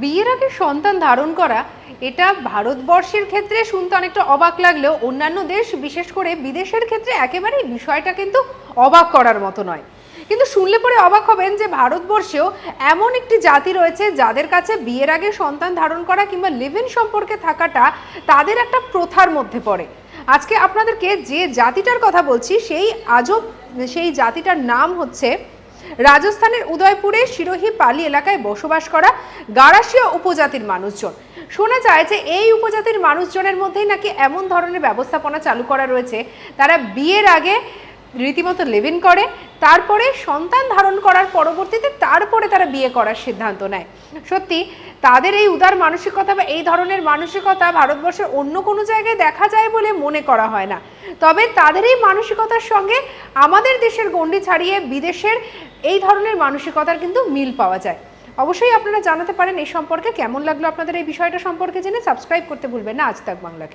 বিয়ের আগে সন্তান ধারণ করা এটা ভারতবর্ষের ক্ষেত্রে শুনতে অনেকটা অবাক লাগলেও অন্যান্য দেশ বিশেষ করে বিদেশের ক্ষেত্রে একেবারেই বিষয়টা কিন্তু অবাক করার মতো নয়। কিন্তু শুনলে পরে অবাক হবেন যে ভারতবর্ষেও এমন একটি জাতি রয়েছে যাদের কাছে বিয়ের আগে সন্তান ধারণ করা কিংবা লিভ ইন সম্পর্কে থাকাটা তাদের একটা প্রথার মধ্যে পড়ে। আজকে আপনাদেরকে যে জাতিটার কথা বলছি সেই জাতিটার নাম হচ্ছে রাজস্থানের উদয়পুরে সিরোহি পালি এলাকায় বসবাস করা গারাসিয়া উপজাতির মানুষজন। শোনা যায় যে এই উপজাতির মানুষজনের মধ্যেই নাকি এমন ধরনের ব্যবস্থাপনা চালু করা রয়েছে, তারা বিয়ের আগে রীতিমতো লিভ ইন করে, তারপরে সন্তান ধারণ করার পরবর্তীতে তারপরে তারা বিয়ে করার সিদ্ধান্ত নেয়। সত্যি তাদের এই উদার মানসিকতা বা এই ধরনের মানসিকতা ভারতবর্ষের অন্য কোনো জায়গায় দেখা যায় বলে মনে করা হয় না। তবে তাদের এই মানসিকতার সঙ্গে আমাদের দেশের গণ্ডি ছাড়িয়ে বিদেশের এই ধরনের মানসিকতার কিন্তু মিল পাওয়া যায়। অবশ্যই আপনারা জানাতে পারেন এই সম্পর্কে কেমন লাগলো আপনাদের এই বিষয়টা সম্পর্কে জেনে। সাবস্ক্রাইব করতে ভুলবেন না আজ তাক বাংলাকে।